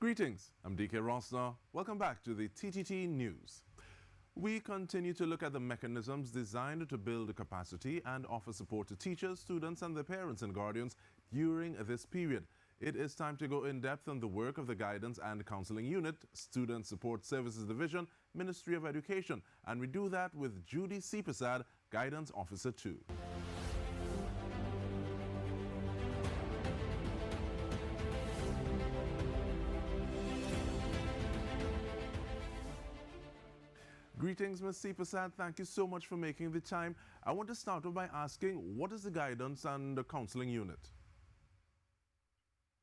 Greetings, I'm Dike Rostant. Welcome back to the TTT News. We continue to look at the mechanisms designed to build the capacity and offer support to teachers, students and their parents and guardians during this period. It is time to go in depth on the work of the Guidance and Counselling Unit, Student Support Services Division, Ministry of Education, and we do that with Judy C. Prasad, Guidance Officer 2. Greetings, Ms. C. Prasad. Thank you so much for making the time. I want to start off by asking, what is the Guidance and the Counselling Unit?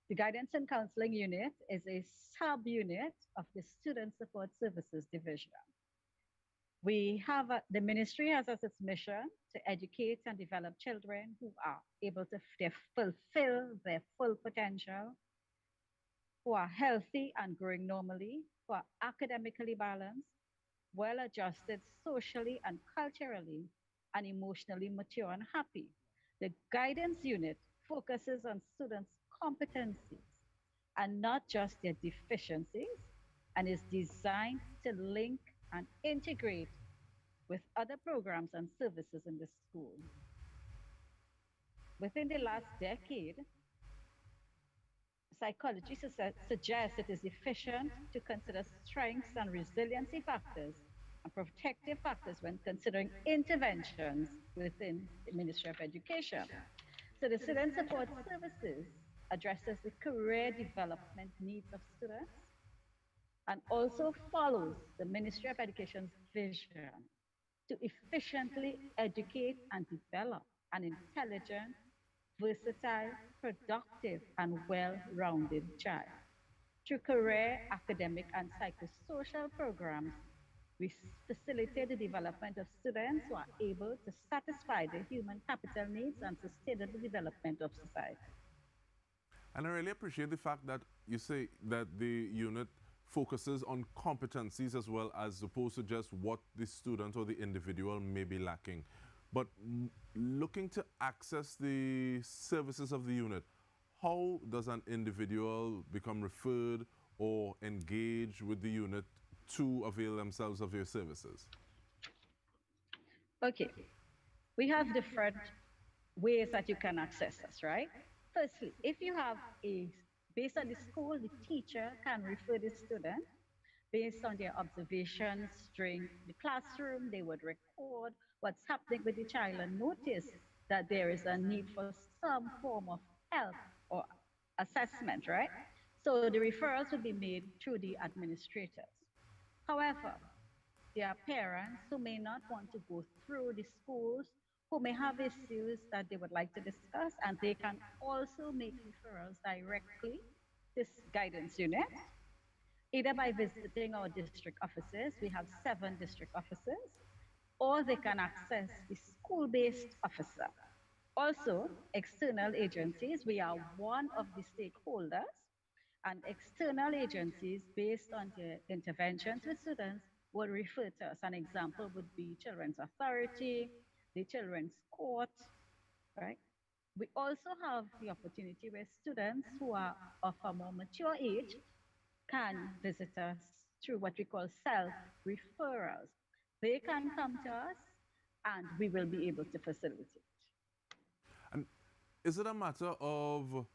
The Guidance and Counselling Unit is a sub-unit of the Student Support Services Division. The ministry has as its mission to educate and develop children who are able to fulfill their full potential, who are healthy and growing normally, who are academically balanced, well-adjusted socially and culturally, and emotionally mature and happy. The Guidance Unit focuses on students' competencies and not just their deficiencies, and is designed to link and integrate with other programs and services in the school. Within the last decade, psychology suggests it is efficient to consider strengths and resiliency factors and protective factors when considering interventions within the Ministry of Education. So the Student Support Services addresses the career development needs of students and also follows the Ministry of Education's vision to efficiently educate and develop an intelligent, versatile, productive, and well-rounded child. Through career, academic, and psychosocial programs, we facilitate the development of students who are able to satisfy the human capital needs and sustainable development of society. And I really appreciate the fact that you say that the unit focuses on competencies as well as opposed to just what the student or the individual may be lacking. But looking to access the services of the unit, how does an individual become referred or engage with the unit to avail themselves of your services? Okay, we have different ways that you can access us, right? Firstly, if you have based on the school, the teacher can refer the student based on their observations during the classroom. They would record what's happening with the child and notice that there is a need for some form of help or assessment, right? So the referrals would be made through the administrators. However, there are parents who may not want to go through the schools, who may have issues that they would like to discuss, and they can also make referrals directly to this Guidance Unit, either by visiting our district offices. We have 7 district offices, or they can access the school-based officer. Also, external agencies, we are one of the stakeholders, and external agencies based on their interventions with students would refer to us. An example would be Children's Authority, the Children's Court, right? We also have the opportunity where students who are of a more mature age can visit us through what we call self-referrals. They can come to us and we will be able to facilitate. And is it a matter of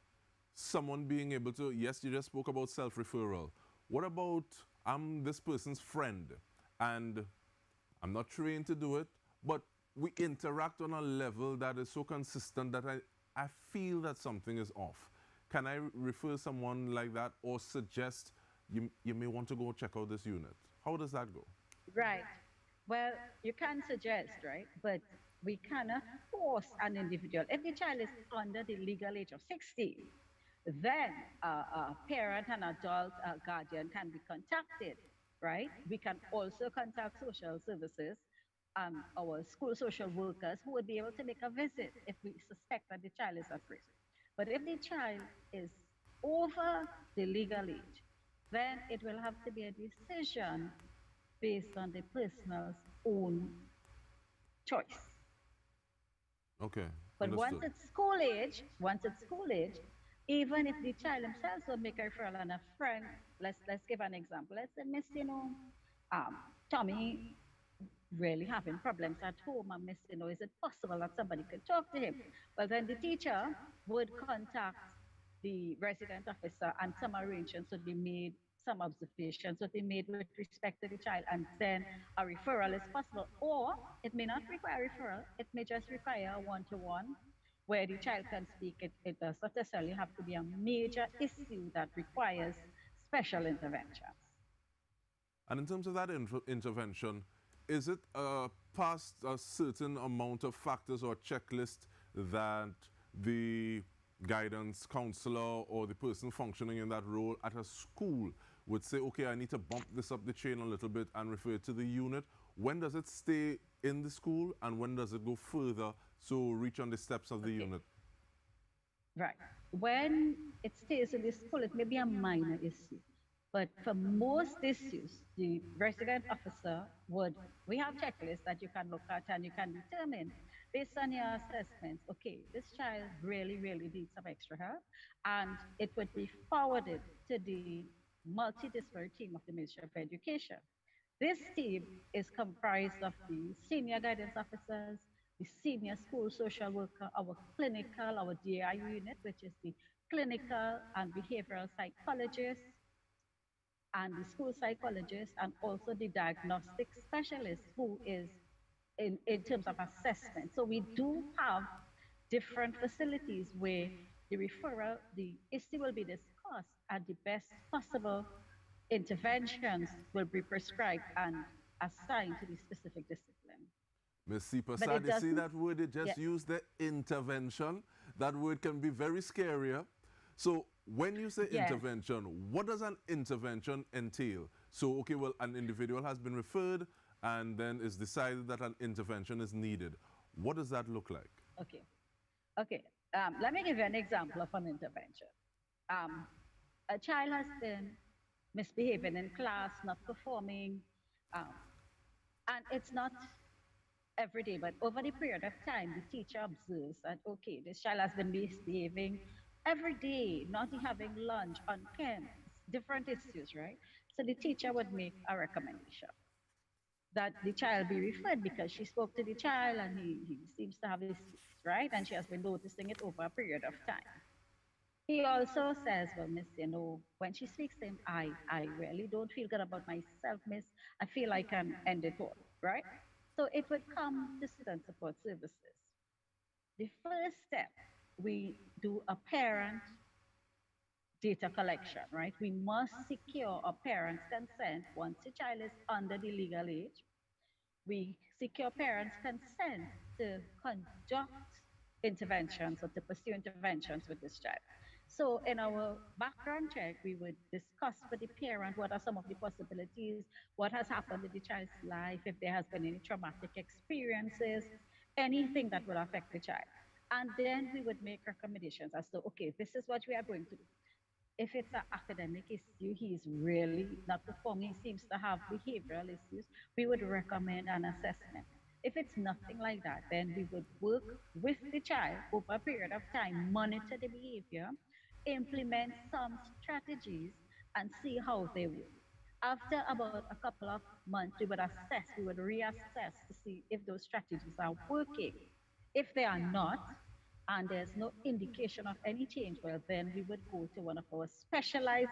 someone being able to, yes, you just spoke about self-referral. What about, I'm this person's friend and I'm not trained to do it, but we interact on a level that is so consistent that I feel that something is off. Can I refer someone like that or suggest you may want to go check out this unit? How does that go? Right. Well, you can suggest, right? But we cannot force an individual. If the child is under the legal age of 16, then a parent and adult guardian can be contacted, right? We can also contact social services, our school social workers who would be able to make a visit if we suspect that the child is at risk. But if the child is over the legal age, then it will have to be a decision based on the person's own choice. Okay. But understood. once it's school age, Even if the child themselves will make a referral and a friend, let's give an example. Let's say, Miss, Tommy really having problems at home. And Miss, is it possible that somebody could talk to him? Well, then the teacher would contact the resident officer and some arrangements would be made, some observations would be made with respect to the child, and then a referral is possible. Or it may not require a referral, it may just require a one-to-one where the child can speak. It does not necessarily have to be a major issue that requires special interventions. And in terms of that intervention, is it past a certain amount of factors or checklist that the guidance counselor or the person functioning in that role at a school would say, okay, I need to bump this up the chain a little bit and refer it to the unit? When does it stay in the school and when does it go further, so reach on the steps of the unit? Right. When it stays in the school, it may be a minor issue. But for most issues, the resident officer would, we have checklists that you can look at and you can determine based on your assessments, okay, this child really, really needs some extra help. And it would be forwarded to the multidisciplinary team of the Ministry of Education. This team is comprised of the senior guidance officers, the senior school social worker, our clinical, our DAIU unit, which is the clinical and behavioral psychologist, and the school psychologist, and also the diagnostic specialist who is in terms of assessment. So we do have different facilities where the referral, the issue will be discussed and the best possible interventions will be prescribed and assigned to the specific discipline. Ms. Sipa But Sad, it you see doesn't, that word? It yeah, just used the intervention. That word can be very scarier. So when you say yes, intervention, what does an intervention entail? So, okay, well, an individual has been referred and then it's decided that an intervention is needed. What does that look like? okay, okay. Let me give you an example of an intervention. Um, a child has been misbehaving in class, not performing, um, and it's not every day, but over the period of time, the teacher observes that, okay, this child has been misbehaving every day, not having lunch on campus, different issues, right? So the teacher would make a recommendation that the child be referred because she spoke to the child and he seems to have issues, right? And she has been noticing it over a period of time. He also says, well, Miss, when she speaks to him, I really don't feel good about myself, Miss. I feel I can end it all, right? So it would come to student support services. The first step, we do a parent data collection, right? We must secure a parent's consent once the child is under the legal age. We secure parents' consent to conduct interventions or to pursue interventions with this child. So in our background check, we would discuss with the parent what are some of the possibilities, what has happened in the child's life, if there has been any traumatic experiences, anything that will affect the child. And then we would make recommendations as to, okay, this is what we are going to do. If it's an academic issue, he's really not performing, he seems to have behavioral issues, we would recommend an assessment. If it's nothing like that, then we would work with the child over a period of time, monitor the behavior, implement some strategies, and see how they work. After about a couple of months, we would reassess to see if those strategies are working. If they are not, and there's no indication of any change, well, then we would go to one of our specialized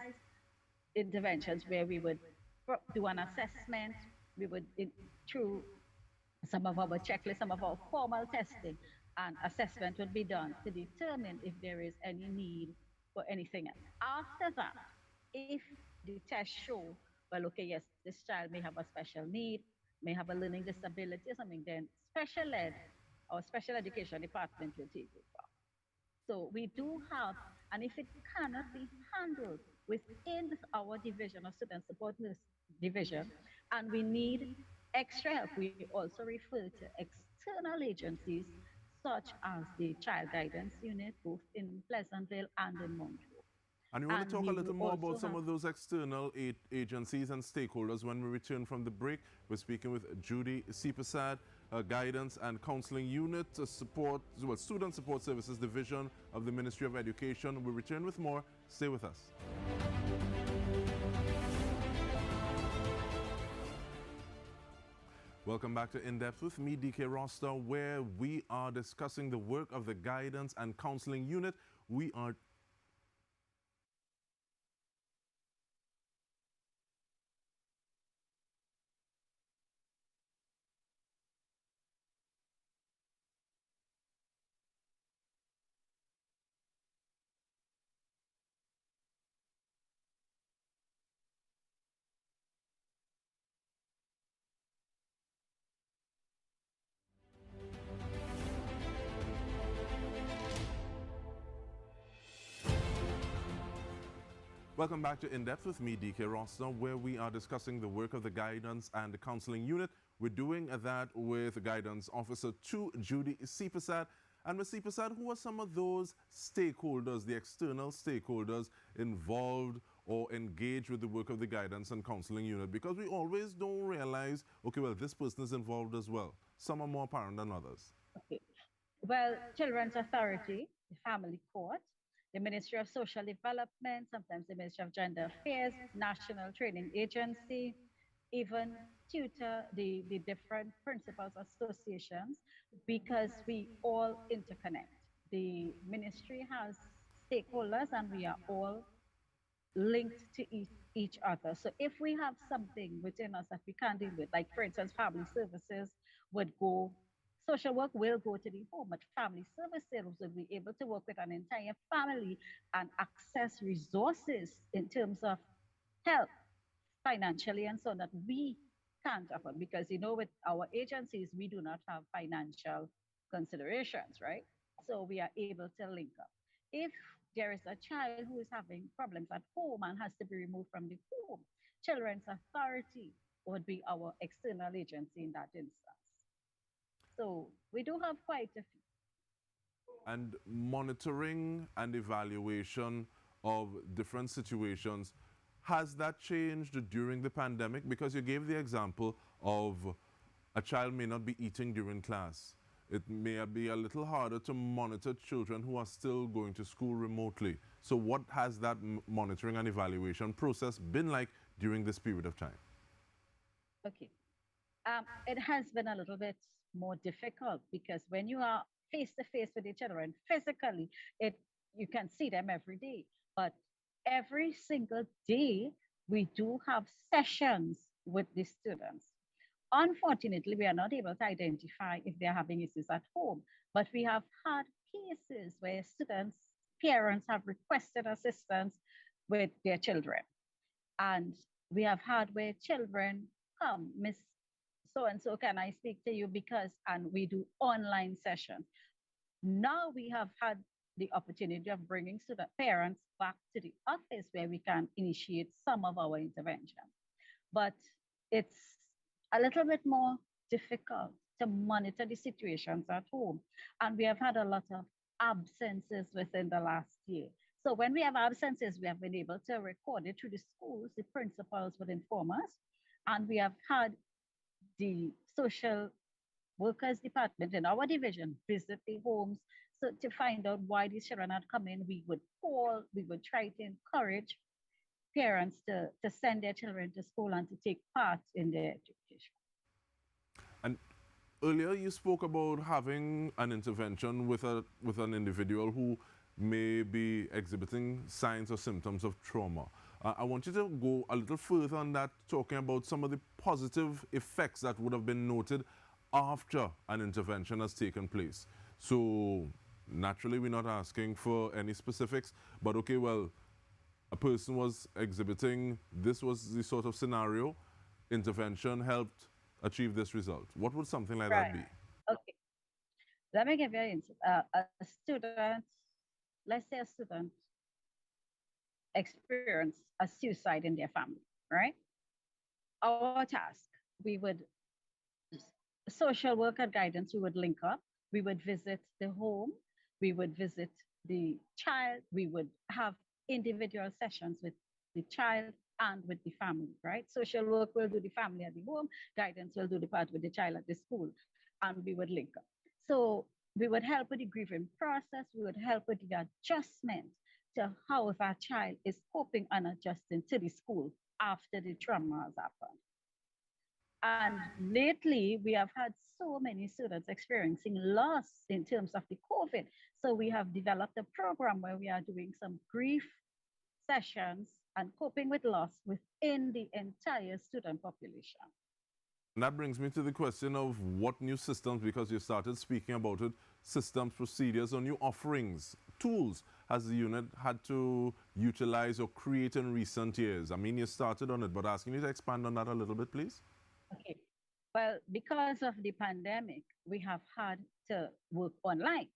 interventions where we would do an assessment. We would, through some of our checklists, some of our formal testing, and assessment would be done to determine if there is any need for anything else. After that, if the tests show, well, okay, yes, this child may have a special need, may have a learning disability or something, then special ed or special education department will take over. So we do have, and if it cannot be handled within our division of student support division, and we need extra help, we also refer to external agencies such as the Child Guidance Unit, both in Pleasantville and in Montrose. And we want to And talk a we little will more about also some have, of those external agencies and stakeholders when we return from the break. We're speaking with Judy Sipasad, Guidance and Counselling Unit, Student Support Services Division of the Ministry of Education. We return with more. Stay with us. Welcome back to In-Depth with me, Dike, where we are discussing the work of the Guidance and Counselling Unit. We are Welcome back to In-Depth with me, Dike, where we are discussing the work of the Guidance and Counselling Unit. We're doing that with Guidance Officer 2, Judy C. Prasad. And Ms. C. Prasad, who are some of those stakeholders, the external stakeholders involved or engaged with the work of the Guidance and Counselling Unit? Because we always don't realize, okay, well, this person is involved as well. Some are more apparent than others. Okay. Well, Children's Authority, the Family Court, the Ministry of Social Development, sometimes the Ministry of Gender Affairs, National Training Agency, even tutor the different principals associations, because we all interconnect. The ministry has stakeholders and we are all linked to each other. So if we have something within us that we can't deal with, like for instance, family services would go, social work will go to the home, but family services will be able to work with an entire family and access resources in terms of help financially and so on that we can't afford, because with our agencies we do not have financial considerations, right? So we are able to link up. If there is a child who is having problems at home and has to be removed from the home, Children's Authority would be our external agency in that instance. So we do have quite a few. And monitoring and evaluation of different situations, has that changed during the pandemic? Because you gave the example of a child may not be eating during class. It may be a little harder to monitor children who are still going to school remotely. So what has that monitoring and evaluation process been like during this period of time? Okay. It has been a little bit more difficult because when you are face to face with the children physically, you can see them every day. But every single day, we do have sessions with the students. Unfortunately, we are not able to identify if they're having issues at home, but we have had cases where students, parents have requested assistance with their children. And we have had where children come, Miss so and so, can I speak to you? And we do online sessions. Now we have had the opportunity of bringing student parents back to the office where we can initiate some of our interventions. But it's a little bit more difficult to monitor the situations at home. And we have had a lot of absences within the last year. So when we have absences, we have been able to record it through the schools. The principals would inform us. And we have had the social workers department in our division visit the homes. So to find out why these children had come in, we would call, we would try to encourage parents to send their children to school and to take part in their education. And earlier you spoke about having an intervention with an individual who may be exhibiting signs or symptoms of trauma. I want you to go a little further on that, talking about some of the positive effects that would have been noted after an intervention has taken place. So naturally, we're not asking for any specifics, but okay, well, a person was exhibiting, this was the sort of scenario, intervention helped achieve this result. What would something like that be? Okay, let me give you an instance. A student, let's say a student experience a suicide in their family, right? Our task, we would, social work and guidance, we would link up, we would visit the home, we would visit the child, we would have individual sessions with the child and with the family, right? Social work will do the family at the home, guidance will do the part with the child at the school. and we would link up. So we would help with the grieving process, we would help with the adjustment to how if our child is coping and adjusting to the school after the trauma has happened. And lately, we have had so many students experiencing loss in terms of the COVID. So we have developed a program where we are doing some grief sessions and coping with loss within the entire student population. And that brings me to the question of what new systems, because you started speaking about it, systems, procedures, or new offerings, tools has the unit had to utilize or create in recent years? I mean, you started on it, but asking you to expand on that a little bit, please. Okay. Well, because of the pandemic, we have had to work online.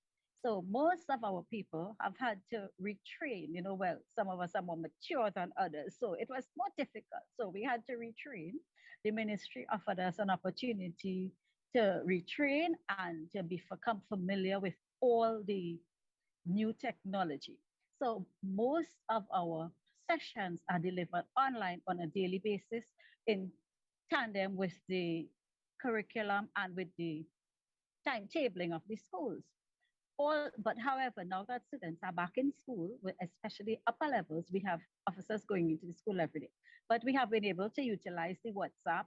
So most of our people have had to retrain. Well, some of us are more mature than others. So it was more difficult. So we had to retrain. The ministry offered us an opportunity to retrain and to become familiar with all the new technology. So most of our sessions are delivered online on a daily basis in tandem with the curriculum and with the timetabling of the schools. But however, now that students are back in school, especially upper levels, we have officers going into the school every day. But we have been able to utilize the WhatsApp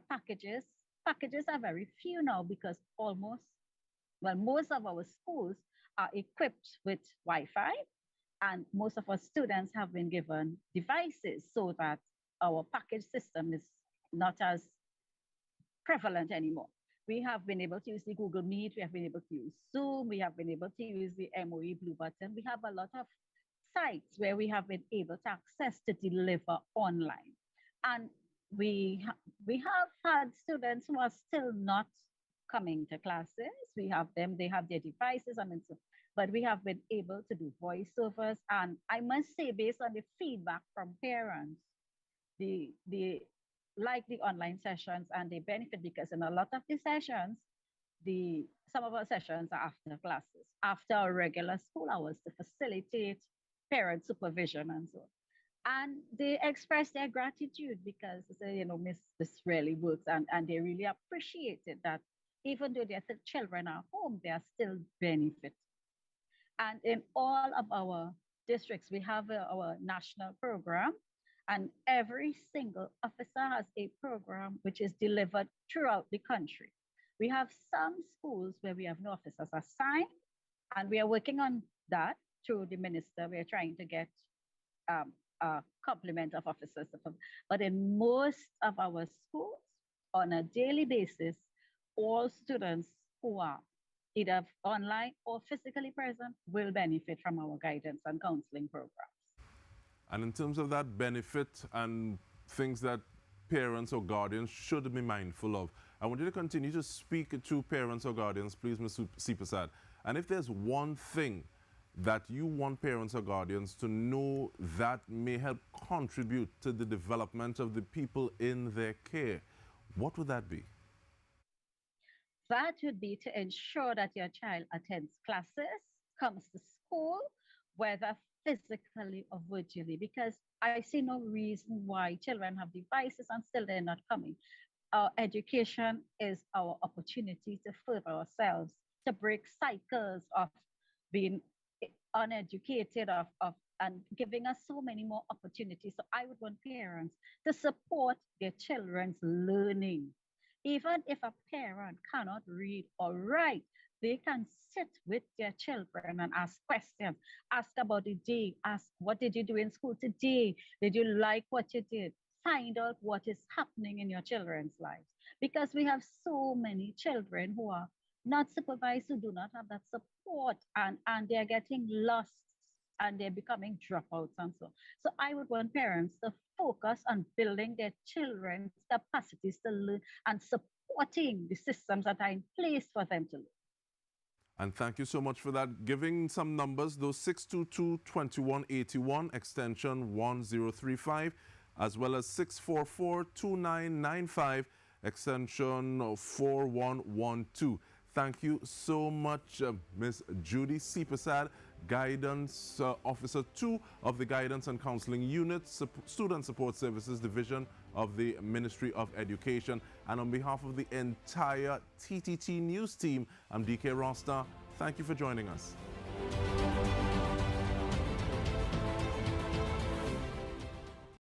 packages. Packages are very few now because most of our schools are equipped with Wi-Fi, and most of our students have been given devices so that our package system is not as prevalent anymore. We have been able to use the Google Meet, we have been able to use Zoom, we have been able to use the MOE Blue Button. We have a lot of sites where we have been able to access to deliver online. And we have had students who are still not coming to classes. We have them, they have their devices and so, but we have been able to do voiceovers. And I must say, based on the feedback from parents, the like the online sessions and they benefit because in a lot of the sessions, some of our sessions are after classes, after our regular school hours to facilitate parent supervision and so on. And they express their gratitude because they say, Miss, this really works, and they really appreciated that even though their children are home, they are still benefiting. And in all of our districts, we have our national program, and every single officer has a program which is delivered throughout the country. We have some schools where we have no officers assigned, and we are working on that through the minister. We are trying to get a complement of officers. But in most of our schools, on a daily basis, all students who are either online or physically present will benefit from our guidance and counseling programs. And in terms of that benefit and things that parents or guardians should be mindful of, I want you to continue to speak to parents or guardians, please, Ms. Sipasad. And if there's one thing that you want parents or guardians to know that may help contribute to the development of the people in their care, what would that be? That would be to ensure that your child attends classes, comes to school, whether physically or virtually, because I see no reason why children have devices and still they're not coming. Our education is our opportunity to further ourselves, to break cycles of being uneducated, and giving us so many more opportunities. So I would want parents to support their children's learning. Even if a parent cannot read or write, they can sit with their children and ask questions, ask about the day, ask what did you do in school today? Did you like what you did? Find out what is happening in your children's lives. Because we have so many children who are not supervised, who do not have that support, and they're getting lost and they're becoming dropouts and so on. So I would want parents to focus on building their children's capacities to learn and supporting the systems that are in place for them to learn. And thank you so much for that. Giving some numbers, those 622-2181, extension 1035, as well as 644-2995, extension 4112. Thank you so much, Ms. Judy Sipasad, Guidance Officer 2 of the Guidance and Counselling Unit, Student Support Services Division of the Ministry of Education. And on behalf of the entire TTT News team, I'm Dike Rostant. Thank you for joining us.